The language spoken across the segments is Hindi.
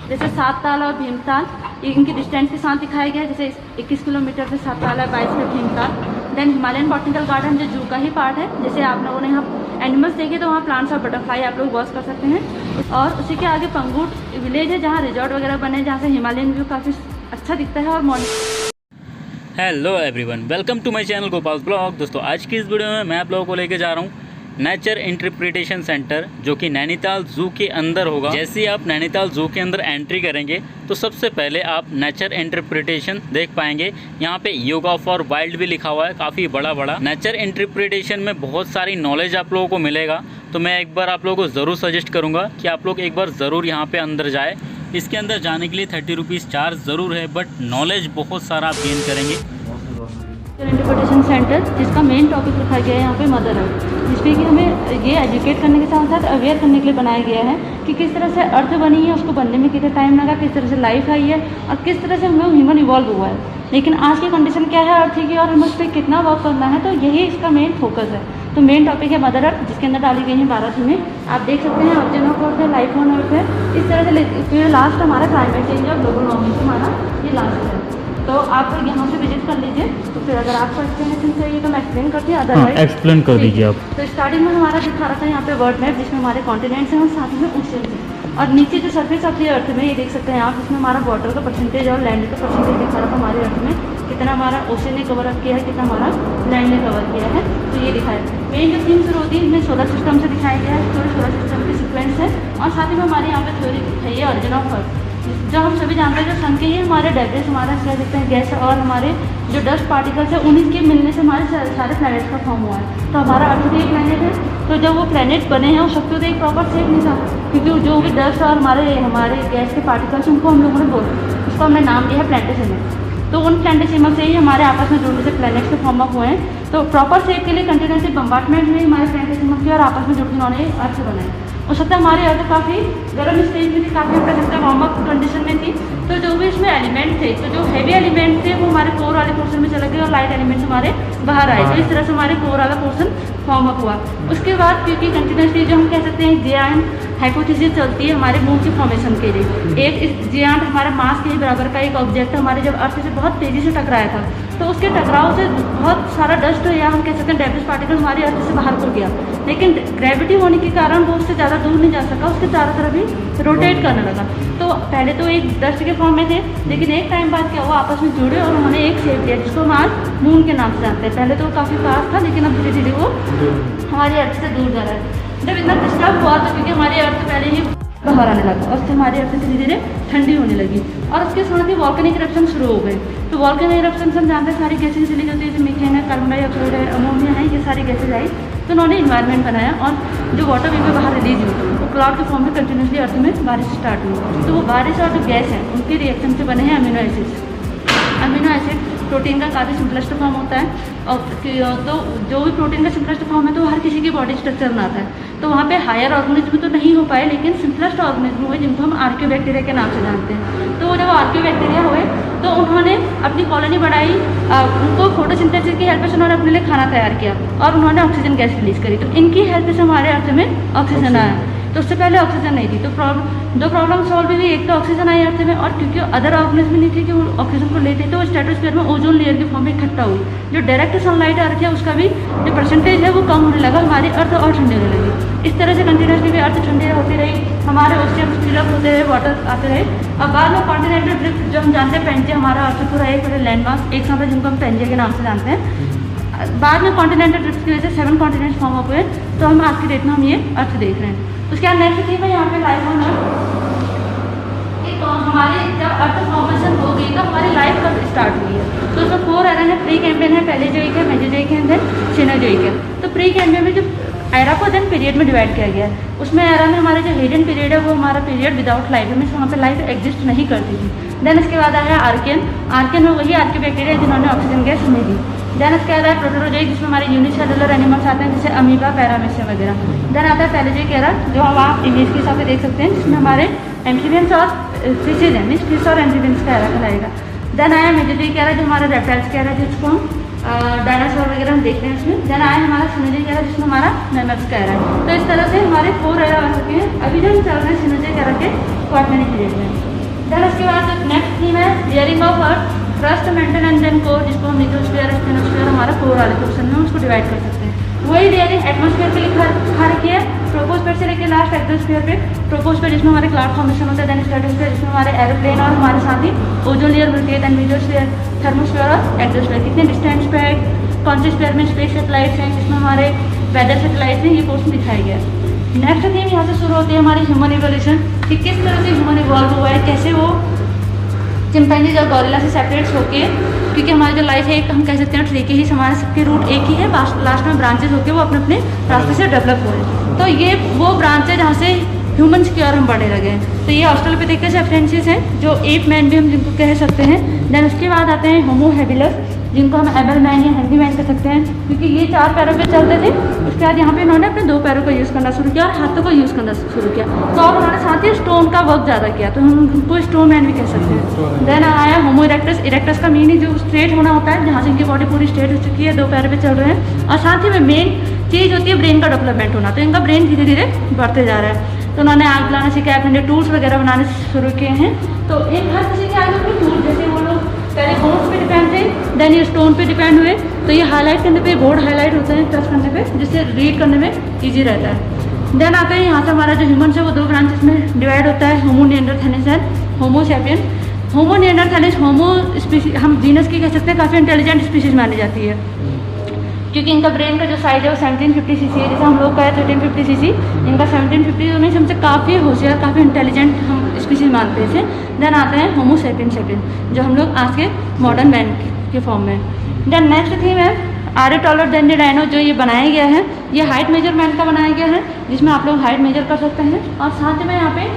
जैसे सात ताल और भीमताल, इनकी डिस्टेंस के साथ दिखाया गया है। जैसे 21 किलोमीटर से सात ताल है, 22 पे Bhimtal. Then Himalayan botanical garden जो जू का ही पार्ट है। जैसे आप लोगों ने यहाँ एनिमल्स देखे तो वहाँ प्लांट्स और बटरफ्लाई आप लोग वॉच कर सकते हैं। और उसी के आगे पंगूट विलेज है जहाँ रिजॉर्ट वगैरह बने, जहाँ से हिमालयन व्यू काफ़ी अच्छा दिखता है। और hello everyone, welcome to my channel Gopal blog. दोस्तों आज की इस वीडियो में मैं आप लोगों को लेके जा रहा हूँ नेचर इंटरप्रिटेशन सेंटर, जो कि नैनीताल जू के अंदर होगा। जैसे ही आप नैनीताल जू के अंदर एंट्री करेंगे तो सबसे पहले आप नेचर इंटरप्रिटेशन देख पाएंगे। यहाँ पे योगा फॉर वाइल्ड भी लिखा हुआ है, काफ़ी बड़ा नेचर इंटरप्रिटेशन में बहुत सारी नॉलेज आप लोगों को मिलेगा। तो मैं एक बार आप लोगों को ज़रूर सजेस्ट करूँगा कि आप लोग एक बार ज़रूर यहाँ पे अंदर जाए। इसके अंदर जाने के लिए 30 रुपीज़ चार्ज ज़रूर है, बट नॉलेज बहुत सारा आप गेन करेंगे। इंटरप्रिटेशन सेंटर, जिसका मेन टॉपिक रखा गया है यहाँ पे मदर अर्थ, जिसपे कि हमें ये एजुकेट करने के साथ साथ अवेयर करने के लिए बनाया गया है कि किस तरह से अर्थ बनी है, उसको बनने में कितना टाइम लगा, किस तरह से लाइफ आई है और किस तरह से हमें ह्यूमन इवॉल्व हुआ है। लेकिन आज की कंडीशन क्या है अर्थ की, और हमें उस पर कितना वर्क करना है, तो यही इसका मेन फोकस है। तो मेन टॉपिक है मदर अर्थ, जिसके अंदर डाली गई है 12 थीमें। आप देख सकते हैं ऑरिजिन ऑफ अर्थ है, लाइफ ऑन अर्थ है। इस तरह से ये लास्ट हमारा क्लाइमेट चेंज और ग्लोबल वार्मिंग हमारा ये लास्ट है। तो आप यहाँ से विजिट कर लीजिए। तो फिर अगर आपको एक्सप्लेनेशन चाहिए तो मैं एक्सप्लेन करती हूँ, अदरवाइज एक्सप्लेन कर दीजिए आप। तो स्टार्टिंग में हमारा दिखा रहा था यहाँ पे वर्ल्ड मैप, जिसमें हमारे कॉन्टिनेंट्स हैं और साथ में ओशन है। और नीचे जो सरफेस ऑफ द अर्थ में ये देख सकते हैं आप, जिसमें हमारा वाटर का परसेंटेज और लैंड का परसेंटेज दिखा रहा था हमारे अर्थ में, कितना हमारा ओशन ने कवर अप किया है, कितना हमारा लैंड ने कवर किया है। तो ये दिखाया मेन जो थीम शुरू होती है इसमें सोलर सिस्टम से दिखाया गया है, थोड़ी सोलर सिस्टम की सिक्वेंस है। और साथ ही में हमारे यहाँ पे थ्योरी है ये ऑरिजिन ऑफ अर्थ, जो हम सभी जानते हैं जो सन के ही हमारे डेब्रिस, हमारा क्या कहते हैं गैस और हमारे जो डस्ट पार्टिकल्स है, उन्हीं के मिलने से हमारे सारे प्लैनेट्स का फॉर्म हुआ है। तो हमारा अर्थ भी एक प्लैनेट है। तो जब वो प्लैनेट बने हैं उस वक्त तो एक प्रॉपर शेप नहीं था, क्योंकि जो भी डस्ट और हमारे गैस के पार्टिकल्स उनको हम लोगों ने उसको हमने नाम दिया है प्लैनेटेसिमल। तो उन प्लैनेटेसिमल से ही हमारे आपस में जुड़ने से प्लैनेट्स के फॉर्म अप हुए हैं। तो प्रॉपर शेप के लिए कंटिन्यूसली बम्बार्टमेंट हुई हमारे प्लैनेटेसिमल की, और आपस में जुड़कर उन्होंने अर्थ बनाए। हो सकता है हमारी अर्थ काफ़ी गर्म स्टेज में थी, काफ़ी कह सकते हैं वार्म अप कंडीशन में थी। तो जो भी इसमें एलिमेंट थे, तो जो हैवी एलिमेंट थे वो हमारे कोर वाले पोर्शन में चले गए और लाइट एलिमेंट्स हमारे बाहर आए। तो इस तरह से हमारे कोर वाला पोर्शन फॉर्म अप हुआ। उसके बाद क्योंकि कंटिन्यूसली जो हम कह सकते हैं जियांट हाइपोथेसिस चलती है हमारे मून की फॉर्मेशन के लिए। एक जियांट हमारे मास के ही बराबर का एक ऑब्जेक्ट हमारे जब अर्थ से बहुत तेज़ी से टकराया था, तो उसके टकराव से बहुत सारा डस्ट या हम कह सकते हैं डेब्रिस पार्टिकल हमारे अर्थ से बाहर को गया। लेकिन ग्रेविटी होने के कारण वो उससे ज़्यादा दूर नहीं जा सका, उसके चारों तरफ ही रोटेट करने लगा। तो पहले तो एक डस्ट के फॉर्म में थे, लेकिन एक टाइम बाद क्या हुआ, आपस में जुड़े और उन्होंने एक शेप दिया, जिसको हम आज मून के नाम से जानते हैं। पहले तो वो काफ़ी पास था, लेकिन अब धीरे धीरे वो हमारी अर्थ से दूर जा रहा है। जब इतना डिस्टर्ब हुआ तो क्योंकि हमारी अर्थ पहले ही बाहर आने लगा और उससे हमारी अर्थ धीरे धीरे ठंडी होने लगी, और उसके साथ ही वॉल्केनिक इरप्शन शुरू हो गए। तो वॉल्केनिक इरप्शन से हम जानते हैं सारी गैसेज रिलीज होती है, जो मीथेन है, कार्बन डाइऑक्साइड है, अमोनिया है, ये सारी गैसेज आई। तो उन्होंने इन्वायरमेंट बनाया और जो वाटर वेपर बाहर रिलीज हुई वो क्लाउड के फॉर्म में कंटिन्यूसली अर्थ में बारिश स्टार्ट हुई। तो वो बारिश और जो गैस है उनके रिएक्शन से बने हैं amino acids. Amino acid protein का काफ़ी सिंपलेस्ट फॉर्म होता है, और तो जो भी प्रोटीन का सिंपलेस्ट फॉर्म है तो हर किसी की बॉडी स्ट्रक्चर में आता है। तो वहाँ पे हायर ऑर्गेनिज्म तो नहीं हो पाए, लेकिन सिंपलेस्ट ऑर्गेनिज्म हुए जिनको हम आर्कियोबैक्टीरिया के नाम से जानते हैं। तो जब आर्कियोबैक्टीरिया हुए तो उन्होंने अपनी कॉलोनी बढ़ाई, उनको फोटोसिंथेसिस की हेल्प से उन्होंने अपने लिए खाना तैयार किया और उन्होंने ऑक्सीजन गैस रिलीज करी। तो इनकी हेल्प से हमारे अर्थ में ऑक्सीजन आया। तो उससे पहले ऑक्सीजन नहीं थी। तो दो प्रॉब्लम सॉल्व हुई, एक तो ऑक्सीजन आई अर्थ में, और क्योंकि अदर ऑर्गेनिज्म नहीं थे कि वो ऑक्सीजन को लेते, तो स्ट्रेटोस्फीयर में ओजोन लेयर के फॉर्म में इकट्ठा हुई। जो डायरेक्ट सनलाइट आ रही है उसका भी जो परसेंटेज है वो कम होने लगा, हमारी अर्थ और ठंडी होने लगी। इस तरह से कंटिन्यूसली भी अर्थ ठंडी होती रही, हमारे ओशियन फिलअप होते रहे, वाटर आते रहे। और बाद में कॉन्टिनेंटल ड्रिफ्ट जो हम जानते हैं, पेंजिया हमारा अर्थ पूरा एक बड़े लैंड मास एक साथ है, जिनको हम पेंजिया के नाम से जानते हैं। बाद में कॉन्टिनेंटल ड्रिफ्ट की वजह से 7 कॉन्टिनेंट्स फॉर्म अप हुए। तो हम आज की डेट में हम ये अर्थ देख रहे हैं। उसके बाद नेक्स्ट थी मैं यहाँ पे लाइफ ऑन अर्थ। तो हमारी जब अर्थ फॉर्मेशन हो गई तो हमारी लाइफ कब स्टार्ट हुई है, तो उसमें 4 एरा है। प्री कैम्बियन है, पैलेजोइक है, मेसोजोइक है, देन सिनोजोइक है। तो प्री कैम्बियन में जो एरा को देन पीरियड में डिवाइड किया गया है। उसमें एरा में हमारे जो हेडन पीरियड है वो हमारा पीरियड विदाउट लाइफ है, मीन्स वहाँ पे लाइफ एग्जिस्ट नहीं करती थी। देन इसके बाद आया आर्कियन। आर्कियन में वही आर्कियोबैक्टीरिया जिन्होंने ऑक्सीजन गैस हमें दी। देन इसके बाद आया प्रोटोजोइक, जिसमें हमारे यूनिसेलुलर एनिमल्स आते हैं जैसे अमीबा, पैरामीशिया वगैरह। देन आता है पैलेजोइक एरा, जो हम आप इमेज के हिसाब से देख सकते हैं, जिसमें हमारे एम्फीबियंस और फिशेज हैं, मीन्स फिश और एम्फीबियंस का एरा कहलाएगा। देन आया मेसोजोइक एरा, जो हमारा रेप्टाइल्स का एरा, जिसको हम डायनासोर वगैरह हम देखते हैं उसमें। देन आया हमारा सिनोजोइक एरा, जिसमें हमारा मैमल्स का एरा है। तो इस तरह से हमारे 4 एरा आ चुके हैं। अभी जो हम चल रहे हैं सिनोजोइक एरा के क्वार्टरनरी पीरियड में। देन उसके बाद नेक्स्ट थीम है layering of earth, trust, maintenance and core, जिसको हम लिथोस्फीयर स्टेनोस्फीयर हमारा कोर वाले पोर्शन में उसको डिवाइड कर सकते हैं। वही लेयरिंग एटमॉस्फेयर पे लिखा रखी है, ट्रोपोस्फीयर से लेकर लास्ट एक्सोस्फीयर पे। ट्रोपोस्फीयर जिसमें हमारे क्लाउड फॉर्मेशन होता है, देन स्ट्रेटोस्फीयर जिसमें हमारे एरोप्लेन और हमारे साथ ही ओजोन लेयर मिलती है, देन मेसोस्फीयर, थर्मोस्फीयर और एक्सोस्फीयर। कितने डिस्टेंस पे है, कौन से स्फीयर में स्पेस सैटेलाइट्स हैं, जिसमें हमारे वेदर सैटेलाइट्स हैं, ये पोर्शन दिखाया गया है। नेक्स्ट थीम यहाँ से शुरू होती है हमारी ह्यूमन इवोल्यूशन, कि किस तरह से ह्यूमन इवॉल्व हुआ है, कैसे वो चिंपैंजी और गॉरिल्ला से सेपरेट होके, क्योंकि हमारी जो लाइफ है एक हम कह सकते हैं ट्री के ही हमारे सबके रूट एक ही है, लास्ट में ब्रांचेस होके वो अपने अपने रास्ते से डेवलप हुए। तो ये वो ब्रांच है जहाँ से ह्यूमन्स की ओर हम बढ़ने लगे हैं। तो ये ऑस्ट्रेलोपिथेकस एफरेंसिस हैं, जो एप मैन भी हम जिनको कह सकते हैं। देन उसके बाद आते हैं होमो हैबिलस, जिनको हम एबल मैन या हैंडी मैन कह सकते हैं, क्योंकि ये 4 पैरों पे चलते थे। उसके बाद यहाँ पे इन्होंने अपने 2 पैरों को यूज़ करना शुरू किया और हाथों को यूज़ करना शुरू किया। तो और उन्होंने साथ ही स्टोन का वर्क ज़्यादा किया, तो हम उनको स्टोन मैन भी कह सकते हैं। देन आया होमो इरेक्टस। इरेक्टस का मीनिंग जो स्ट्रेट होना होता है, जहाँ से इनकी बॉडी पूरी स्ट्रेट हो चुकी है, 2 पैरों पर चल रहे हैं। और साथ ही में मेन चीज़ होती है ब्रेन का डेवलपमेंट होना, तो इनका ब्रेन धीरे धीरे बढ़ते जा रहा है। तो उन्होंने आग बनाना सीखा, अपने टूल्स वगैरह बनाने शुरू किए हैं। तो एक हर किसी के आगे अपने टूल, जैसे वो लोग पहले बोर्ड पे डिपेंड थे, देन ये स्टोन पे डिपेंड हुए। तो ये हाईलाइट करने पे बोर्ड हाईलाइट होते हैं टच करने पे, जिससे रीड करने में ईजी रहता है। देन आता है यहाँ से हमारा जो ह्यूमन है वो 2 ब्रांचेस में डिवाइड होता है, homo neanderthalensis and homo sapien. Homo neanderthalensis homo species, हम जीनस की कह सकते हैं, काफ़ी इंटेलिजेंट स्पीशीज मानी जाती है, क्योंकि इनका ब्रेन का जो साइज है वो 1750 cc है, जैसे हम लोग का है 1350 cc, इनका 1750 में हमसे काफ़ी होशियार, काफ़ी इंटेलिजेंट हम स्पीशीज मानते हैं इसे। देन आते हैं होमो सैपियन जो हम लोग आज के मॉडर्न मैन के फॉर्म में। देन नेक्स्ट थीम है are a taller than the dino, जो ये बनाया गया है, ये हाइट मेजरमेंट का बनाया गया है, जिसमें आप लोग हाइट मेजर कर सकते हैं। और साथ में यहाँ पे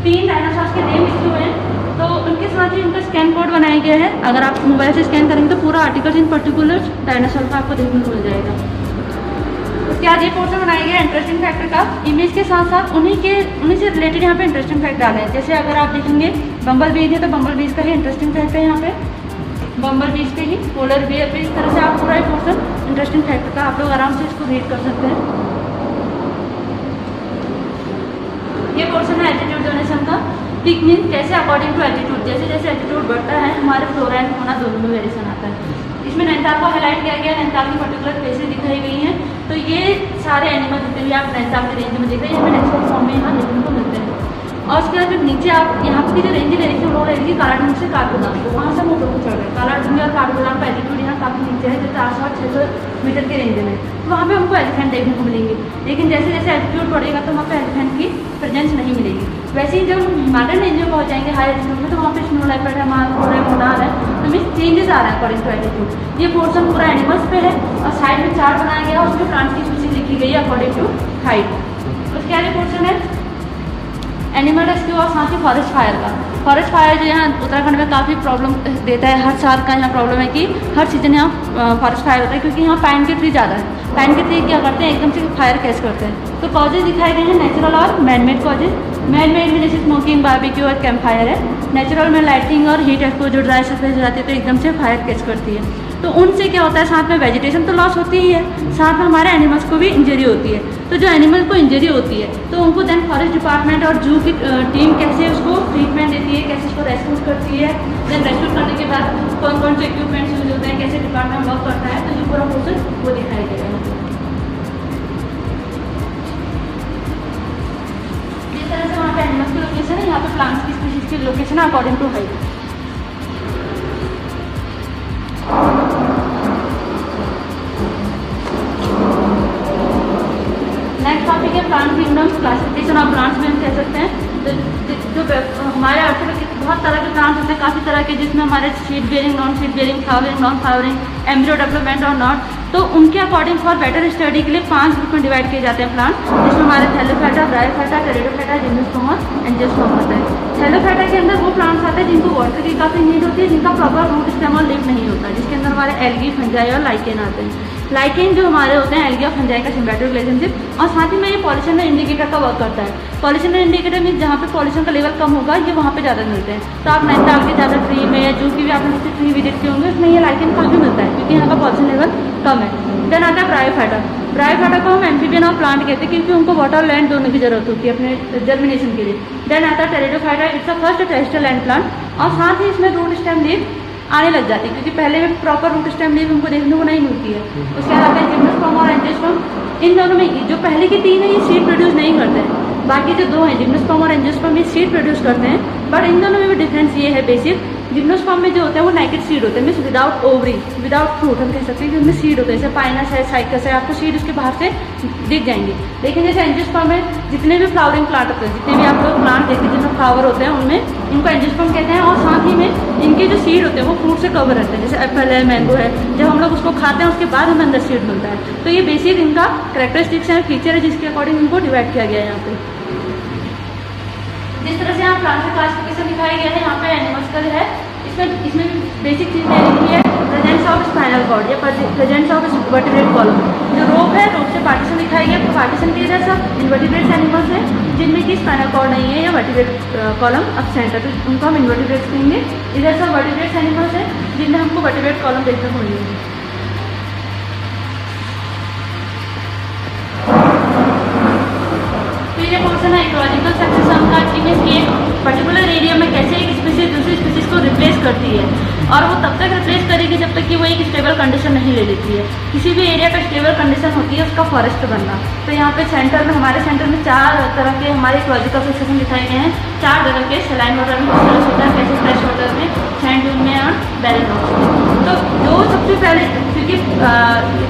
3 डायनासोर्स के नेम लिखे हुए हैं, तो उनके साथ ही उनका स्कैन कोड बनाया गया है। अगर आप मोबाइल से स्कैन करेंगे तो पूरा आर्टिकल्स इन पर्टिकुलर डायनासोर का आपको देखने को मिल जाएगा। उसके बाद ये पोर्शन बनाया गया इंटरेस्टिंग फैक्टर का, इमेज के साथ साथ उन्हीं से रिलेटेड यहाँ पे इंटरेस्टिंग फैक्ट डाले हैं। जैसे अगर आप देखेंगे बम्बल बीज है, तो बम्बल बीज का ही इंटरेस्टिंग फैक्ट है यहाँ पे, बम्बल बीज पे ही पोलर बियर पे, इस तरह से आप पूरा पोर्शन इंटरेस्टिंग फैक्ट का आप लोग आराम से इसको रीड कर सकते हैं। ये पोर्शन है एटीट्यूड डोनेशन का। पीक मीन कैसे अकॉर्डिंग टू एटीट्यूड, जैसे जैसे एटीट्यूड बढ़ता है हमारे फ्लोरा एंड फौना दोनों में वेरिएशन आता है। इसमें नैनीताल को हाईलाइट किया गया, नैनीताल की पर्टिकुलर प्लेसेस दिखाई गई हैं। तो ये सारे एनिमल जितने भी आप नैनीताल के रेंज में देख रहे हैं, हमें नेचुरल फॉर्म में यहाँ देखने को मिलते हैं। और उसके बाद फिर नीचे आप यहाँ की जो रेंज ले रही थी, वो ले रही थी कालाडूंग से काठगोदाम, तो वहाँ से हम ऊपर को चढ़ रहे हैं। कालाडूंग और काठगोदाम का एटीट्यूड यहाँ काफ़ी नीचे है, जो 400-600 मीटर के रेंज में, तो वहाँ पे हमको एलिफेंट देखने को मिलेंगे। लेकिन जैसे जैसे एटीट्यूड बढ़ेगा तो वहाँ पे एलिफेंट की प्रेजेंस नहीं मिलेगी। वैसे ही जब हिमालयन रेंज में पहुँच जाएंगे हाई एटीट्यूड में, तो वहाँ पे स्नो लेपर्ड है, मोनाल है, तो हमें चेंजेस आ रहे हैं अकॉर्डिंग टू एटीट्यूड। ये पोर्शन पूरा एनिमल्स पे है और साइड में चार्ट बनाया गया, उसमें प्लांट्स की स्पीशीज लिखी गई है अकॉर्डिंग टू हाइट। उसके आगे पोर्शन है एनिमल रेस्क्यू और साथ ही फॉरेस्ट फायर का। फॉरेस्ट फायर जो यहाँ उत्तराखंड में काफ़ी प्रॉब्लम देता है, हर साल का यहाँ प्रॉब्लम है कि हर सीजन यहाँ फॉरेस्ट फायर होता है, क्योंकि यहाँ पाइन के ट्री ज़्यादा है। पाइन के ट्री क्या करते हैं, एकदम से फायर कैच करते हैं। तो कॉजेज दिखाए गए हैं नेचुरल और मैनमेड कॉजेज। मैनमेड में जैसे स्मोकिंग, बारबेक्यू और कैंप फायर है। नेचुरल में लाइटिंग और हीट एक्सपोजर, ड्राई सरफेस हो जाती है तो एकदम से फायर कैच करती है। तो उनसे क्या होता है, साथ में वेजिटेशन तो लॉस होती ही है, साथ में हमारे एनिमल्स को भी इंजरी होती है। तो जो एनिमल को इंजरी होती है तो उनको देन फॉरेस्ट डिपार्टमेंट और जू की टीम कैसे उसको ट्रीटमेंट देती है, कैसे उसको रेस्क्यू करती है। देन रेस्क्यू करने के बाद कौन कौन से इक्विपमेंट्स यूज होते हैं, कैसे डिपार्टमेंट वर्क करता है, तो ये पूरा पोर्शन वो दिखाई देगा। जिस तरह से वहाँ पे एनिमल्स की लोकेशन है, यहाँ पे प्लांट्स की स्पीशीज की लोकेशन है according to height. Next topic है plant kingdoms, classification of plants में हम कह सकते हैं। तो जो हमारे अर्थ में बहुत तरह के प्लांट्स होते हैं, काफ़ी तरह के, जिसमें हमारे seed bearing, non seed bearing, flowering, non flowering, embryo development और नॉट। तो उनके अकॉर्डिंग फॉर बेटर स्टडी के लिए 5 ग्रुप में डिवाइड किए जाते हैं प्लांट, जिसमें हमारे थैलोफाइटा, ब्रायोफाइटा, टेरिडोफाइटा, जिम्नोस्पर्मा, एंजियोस्पर्म होता है। थैलोफाइटा के अंदर वो प्लांट्स आते हैं जिनको वाटर की काफ़ी नीड होती है, जिनका प्रॉपर रूट स्टेम और लीफ नहीं होता, जिसके अंदर हमारे एल्गी, फंजाई और लाइकेन आते हैं। लाइकेन जो हमारे होते हैं एल्गी और फंजाई का सिम्बायोटिक रिलेशनशिप, और साथ ही में ये पॉल्यूशन इंडिकेटर का वर्क करता है। पॉल्यूशन इंडिकेटर मीन जहाँ पे पॉल्यूशन का लेवल कम होगा, ये वहाँ पे ज़्यादा मिलते हैं। तो आप नैनीताल के ज़्यादा ट्री में या जू की भी आपने ट्री विजिट किए होंगे, उसमें ये लाइकेन काफ़ी मिलता है, क्योंकि यहाँ का पॉल्यूशन लेवल कम है। देन आता है ब्रायोफाइटा। ब्रायोफाइटा को हम एम्फीबियन और प्लांट कहते हैं क्योंकि उनको वाटर और लैंड दोनों की जरूरत होती है अपने जर्मिनेशन के लिए। देन आता है pteridophyta, it's a first terrestrial land plant और साथ ही इसमें रूट स्टेम लीव आने लग जाती है क्योंकि पहले में प्रॉपर रूट स्टेम लीव हमको देखने को नहीं मिलती है। उसके बाद आते हैं जिम्नोस्पर्म और एंजियोस्पर्म। इन दोनों में जो पहले की 3 है ये सीड प्रोड्यूस नहीं करते हैं, बाकी जो 2 हैं जिम्नोस्पर्म और एंजियोस्पर्म ये सीड प्रोड्यूस करते हैं। बट इन दोनों में भी डिफरेंस ये है बेसिक, जिम्नोस्पर्म में जो होता है वो नेकेड सीड होते हैं, means without ovary without fruit हम कह सकते हैं कि उनमें सीड होते हैं, जैसे पाइनस है साइकस है, आपको सीड उसके बाहर से दिख जाएंगे। लेकिन जैसे एंजियोस्पर्म में जितने भी फ्लावरिंग प्लांट होते हैं, जितने भी आप लोग प्लांट देखते हैं जिनमें फ्लावर होते हैं उनमें इनको एंजियोस्पर्म कहते हैं और साथ ही में इनके जो सीड होते हैं वो फ्रूट से कवर रहते हैं, जैसे एप्पल है मैंगो है, जब हम लोग उसको खाते हैं उसके बाद हमें अंदर सीड मिलता है। तो ये बेसिक इनका कैरेक्टरिस्टिक्स है, फीचर है जिसके अकॉर्डिंग इनको डिवाइड किया गया है। यहाँ पे जिस तरह से यहाँ प्लांट क्लासिफिकेशन दिखाया गया है, यहाँ पे एनिमल्स का जो है इसमें बेसिक चीज़ दे रखी है प्रेजेंस ऑफ स्पाइनल कॉर्ड या प्रेजेंस ऑफ वर्टिब्रेट कॉलम। जो रोप है रोप से पार्टीशन दिखाई गया, तो पार्टीशन के इधर सब इन्वर्टिब्रेट्स एनिमल्स हैं जिनमें कि स्पाइनल कॉर्ड नहीं है या वर्टिब्रेट कॉलम एब्सेंट है, तो उनको हम इन्वर्टिब्रेट्स कहेंगे। इधर सब वर्टिब्रेट्स एनिमल्स हैं जिनमें हमको वर्टिब्रेट कॉलम देखने को मिलेंगे। तो ये पोर्शन है इकोलॉजिकल सक्सेशन का, कि एक पर्टिकुलर एरिया में कैसे एक स्पीसीज दूसरी स्पीसीज को रिप्लेस करती है और वो तब तक रिप्लेस करेगी जब तक कि वो एक स्टेबल कंडीशन नहीं ले लेती है। किसी भी एरिया का स्टेबल कंडीशन होती है उसका फॉरेस्ट बनना। तो यहाँ पे सेंटर में हमारे सेंटर में 4 तरह के हमारे इकोलॉजिकल सक्सेशन दिखाए गए हैं। 4 तरह के सलाइन वाटर में किस तरह होता है, कैसे फ्रेश वाटर में, सैंड ड्यून में और बैरन रॉक्स में। तो जो सबसे पहले, क्योंकि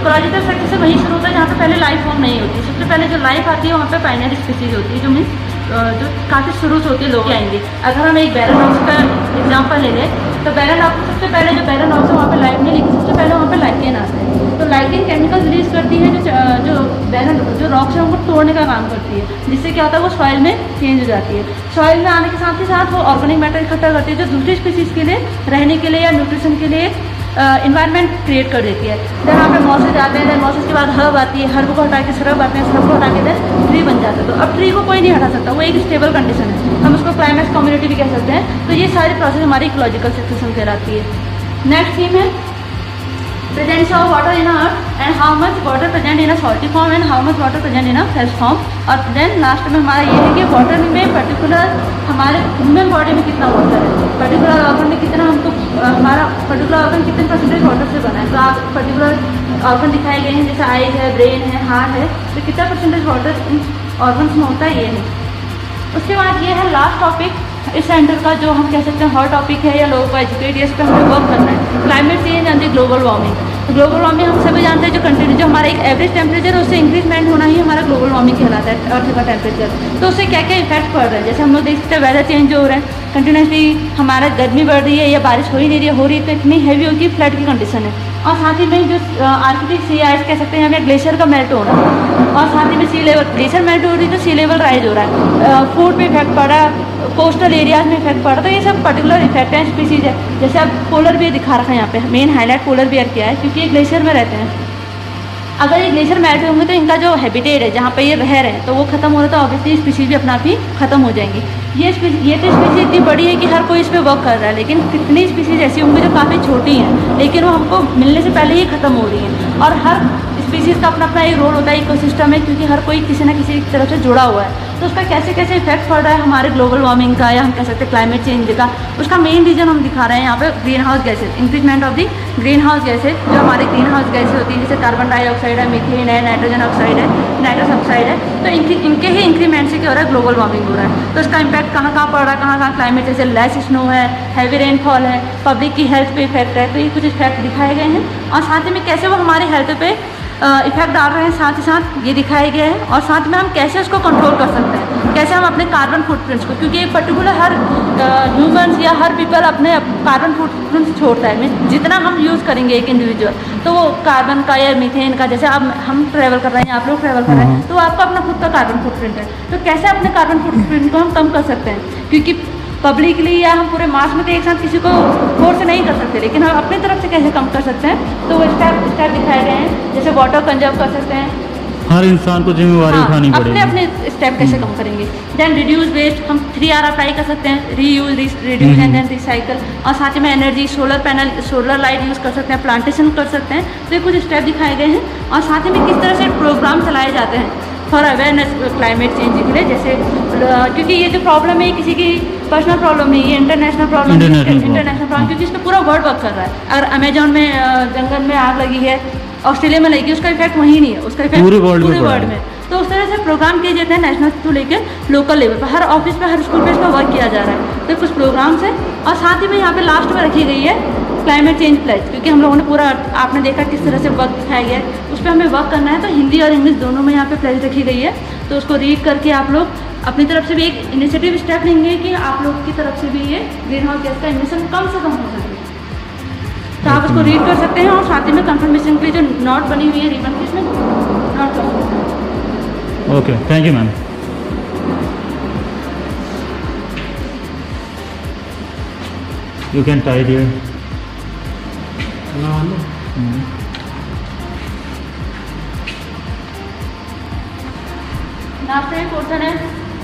इकोलॉजिकल सक्सेशन वहीं शुरू होता है जहाँ पे पहले लाइफ फॉर्म नहीं होती। सबसे पहले जो लाइफ आती है वहाँ पे पाइनरी स्पीसीज होती है, जो मीन्स जो काफ़ी शुरू से होती है, लोग आएंगे। अगर हम एक बैरन रॉक्स का एग्जांपल ले लें तो बैरन रॉक्स सबसे पहले जो बैरन रॉक्स है वहाँ पे लाइफ नहीं, लेकिन सबसे पहले वहाँ पे लाइकेन आता है। तो लाइकेन केमिकल रिलीज करती है जो रॉक्स है उनको तोड़ने का काम करती है, जिससे क्या होता है वो सॉइल में चेंज हो जाती है। सॉइल में आने के साथ ही साथ वो ऑर्गेनिक मैटर इकट्ठा करती है जो दूसरी स्पीसीज के लिए रहने के लिए या न्यूट्रिशन के लिए इन्वायरमेंट क्रिएट कर देती है। देन वहाँ पे मॉसेज आते हैं, देन मॉसेज के बाद हर्ब आती है, हर्ब को हटा के सरब आते हैं, सरब को हटा के देन ट्री बन जाता है। तो अब ट्री को कोई नहीं हटा सकता, वो एक स्टेबल कंडीशन है, हम उसको क्लाइमेक्स कम्युनिटी भी कह सकते हैं। तो ये सारी प्रोसेस हमारी इकोलॉजिकल सक्सेशन कहलाती है। नेक्स्ट थीम है presence of water in earth and how much water present in a salty form and how much water present in a fresh form. और देन लास्ट में हमारा ये है कि वाटर में पर्टिकुलर हमारे ह्यूमन बॉडी में कितना वाटर है, पर्टिकुलर ऑर्गन में कितना हमको हमारा पर्टिकुलर ऑर्गन कितने परसेंटेज वाटर से बना है। तो आप पर्टिकुलर ऑर्गन दिखाए गए हैं जैसे आइज है, ब्रेन है, हार्ट है, तो कितना परसेंटेज वाटर इन ऑर्गन्स में होता है ये है। उसके बाद ये है लास्ट टॉपिक इस सेंटर का, जो हम कह सकते हैं हॉट टॉपिक है या लोगों को एजुकेट या इस पर हमें वर्क करना है, climate change and the global warming. तो ग्लोबल वार्मिंग हम सभी जानते हैं जो कंटिन्यू जो हमारा एक एवरेज टेम्परेचर है उससे इंक्रीजमेंट होना ही हमारा ग्लोबल वार्मिंग कहलाता है, अर्थ का टेम्परेचर। तो उससे क्या क्या इफेक्ट पड़ रहा है, जैसे हम लोग देख सकते हैं वेदर चेंज हो रहा है, कंटिन्यूसली हमारा गर्मी बढ़ रही है या बारिश हो ही नहीं रही है तो इतनी हैवी होगी फ्लड की कंडीशन है। और साथ ही में जो आर्कटिक सी आइस कह सकते हैं हमें ग्लेशियर का मेल्ट हो रहा है, और साथ ही में सी लेवल ग्लेशियर मेल्ट हो रही है तो सी लेवल राइज हो रहा है, फूड पे इफेक्ट पड़ रहा है, कोस्टल एरियाज में इफेक्ट पड़ रहा है। तो ये सब पर्टिकुलर इफेक्ट है स्पीसीज है। जैसे अब पोलर बियर दिखा रखा है यहाँ पे, मेन हाईलाइट पोलर बियर किया है क्योंकि ये ग्लेशियर में रहते हैं। अगर ये ग्लेशियर मेल्ट होंगे तो इनका जो हैबिटेट है जहाँ पे ये रह रहे हैं तो वो खत्म हो रहा है, तो ऑब्वियसली स्पीसीज भी अपना आप ही खत्म हो जाएंगी। ये तो स्पीसीज इतनी बड़ी है कि हर कोई इस पर वर्क कर रहा है, लेकिन कितनी स्पीसीज ऐसी होंगी जो काफ़ी छोटी हैं लेकिन वो हमको मिलने से पहले ही खत्म हो रही हैं। और हर स्पीसीज का अपना अपना एक रोल होता है इकोसिस्टम में, क्योंकि हर कोई किसी ना किसी तरफ से जुड़ा हुआ है। तो उसका कैसे कैसे इफेक्ट पड़ रहा है हमारे ग्लोबल वार्मिंग का या हम कह सकते हैं क्लाइमेट चेंज का, उसका मेन रीजन हम दिखा रहे हैं यहाँ पे green house gases, increment of the green house gases. जो हमारे ग्रीन हाउस गैसेज होती है जैसे कार्बन डाइऑक्साइड है, मीथेन है, नाइट्रोजन ऑक्साइड है, नाइट्रस ऑक्साइड है, तो इनके ही इंक्रीमेंट से क्या हो रहा है ग्लोबल वार्मिंग हो रहा है। तो इसका इम्पैक्ट कहाँ कहाँ पड़ रहा है, कहाँ कहाँ क्लाइमेट जैसे लेस स्नो है, हैवी रेनफॉल है, पब्लिक की हेल्थ पे इफेक्ट है। तो ये कुछ इफेक्ट दिखाए गए हैं और साथ ही में कैसे वो हमारी हेल्थ पे इफेक्ट डाल रहे हैं साथ ही साथ ये दिखाया गया है। और साथ में हम कैसे उसको कंट्रोल कर सकते हैं, कैसे हम अपने कार्बन फुटप्रिंट्स को, क्योंकि एक पर्टिकुलर हर ह्यूमन्स या हर पीपल अपने कार्बन फुटप्रिंट्स छोड़ता है, जितना हम यूज़ करेंगे एक इंडिविजुअल तो वो कार्बन का या मीथेन का, जैसे अब हम ट्रैवल कर रहे हैं, आप लोग ट्रैवल कर रहे हैं, तो आपका अपना खुद का कार्बन फुटप्रिंट है। तो कैसे अपने कार्बन फुटप्रिंट को हम कम कर सकते हैं, क्योंकि पब्लिकली या हम पूरे मास में तो एक साथ किसी को फोर्स नहीं कर सकते, लेकिन हम अपनी तरफ से कैसे कम कर सकते हैं, तो वो स्टेप दिखाए गए हैं। जैसे वाटर कंजर्व कर सकते हैं, हर इंसान को जिम्मेवारी उठानी अपने पड़ेगी। अपने स्टेप कैसे कम करेंगे। देन रिड्यूस वेस्ट, हम 3R अप्लाई कर सकते हैं, reuse, reduce and then recycle. और साथ में energy, solar panel, solar light use कर सकते हैं, प्लांटेशन कर सकते हैं। तो ये कुछ स्टेप दिखाए गए हैं। और साथ में किस तरह से प्रोग्राम चलाए जाते हैं फॉर अवेयरनेस क्लाइमेट चेंज के लिए। जैसे क्योंकि ये जो प्रॉब्लम है किसी की पर्सनल प्रॉब्लम नहीं, ये इंटरनेशनल प्रॉब्लम है, इंटरनेशनल प्रॉब्लम, क्योंकि इस पर पूरा वर्ल्ड वर्क कर रहा है। अगर अमेजोन में जंगल में आग लगी है, ऑस्ट्रेलिया में लगी, उसका इफेक्ट वहीं नहीं है, उसका इफेक्ट पूरे वर्ल्ड में। तो उस तरह से प्रोग्राम किए जाते हैं नेशनल टू लेकर लोकल लेवल पर, हर ऑफिस पे, हर स्कूल पे इसका वर्क किया जा रहा है। तो कुछ प्रोग्राम्स हैं। और साथ ही में यहाँ पे लास्ट में रखी गई है क्लाइमेट चेंज प्लेज, क्योंकि हम लोगों ने पूरा, आपने देखा किस तरह से वर्क दिखाया गया है, उस पर हमें वर्क करना है। तो हिंदी और इंग्लिश दोनों में यहाँ पे प्लेज रखी गई है। तो उसको रीड करके आप लोग अपनी तरफ से भी एक इनिशिएटिव स्टेप लेंगे कि आप लोग की तरफ से भी ये ग्रीन हाउस गैस का इमिशन कम से कम हो सके। तो आप उसको रीड कर सकते हैं। और साथ ही में कंफर्मेशन के लिए जो नोट बनी हुई है रिबन की, इसमें नोट कर सकते हैं। Okay, thank you ma'am. You can tie here. Last में पोर्शन है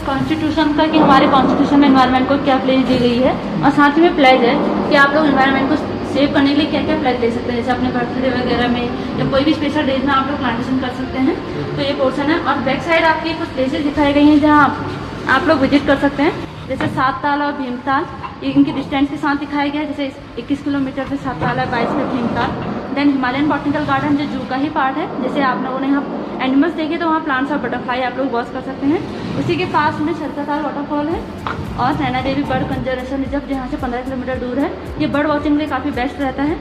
कॉन्स्टिट्यूशन का, कि हमारे कॉन्स्टिट्यूशन में एनवायरनमेंट को क्या प्लेज दी गई है। और साथ ही में प्लेज है कि आप लोग एनवायरनमेंट को सेव करने के लिए क्या क्या प्लेज ले सकते हैं। जैसे अपने बर्थडे वगैरह में या कोई भी स्पेशल डेज में आप लोग प्लांटेशन कर सकते हैं। तो ये पोर्शन है। और बैक साइड आपकी कुछ प्लेसेस दिखाई गई हैं जहाँ आप लोग विजिट कर सकते हैं। जैसे सात ताल और भीमताल, ये इनकी डिस्टेंस के साथ दिखाया गया है। जैसे 21 किलोमीटर पे सात ताल है, 22 पे Bhimtal. Then Himalayan botanical garden जो जू का ही पार्ट है। जैसे आप लोगों ने यहाँ एनिमल्स देखे तो वहाँ प्लांट्स और बटरफ्लाई आप लोग वॉच कर सकते हैं। उसी के पास में सरकाताल वाटरफॉल है और Naina Devi bird conservation reserve, जहाँ से 15 किलोमीटर दूर है। ये बर्ड वॉचिंग के लिए काफ़ी बेस्ट रहता है।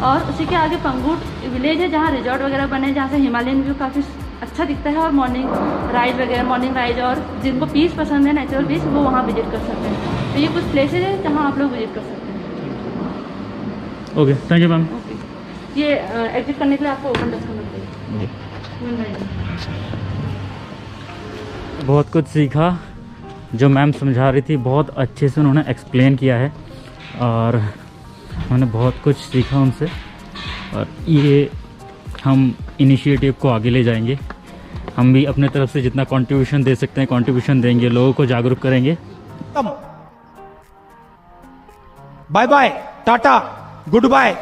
और उसी के आगे पंगूट विलेज है, जहाँ रिजॉर्ट वगैरह बने हैं, जहाँ से हिमालयन व्यू काफ़ी अच्छा दिखता है। और मॉर्निंग राइड वगैरह, मॉर्निंग राइड, और जिनको पीस पसंद है, नेचुरल पीस, वो वहाँ विजिट कर सकते हैं। तो ये कुछ प्लेसेज है जहाँ आप लोग विजिट कर सकते हैं। Okay, thank you ma'am. Okay, ये एग्जिट करने के लिए आपको ओपन डस्ट करना पड़ेगा। बहुत कुछ सीखा, जो मैम समझा रही थी बहुत अच्छे से उन्होंने एक्सप्लेन किया है और मैंने बहुत कुछ सीखा उनसे। और ये हम इनिशिएटिव को आगे ले जाएंगे। हम भी अपने तरफ से जितना कंट्रीब्यूशन दे सकते हैं कंट्रीब्यूशन देंगे, लोगों को जागरूक करेंगे। Bye bye, tata, good bye.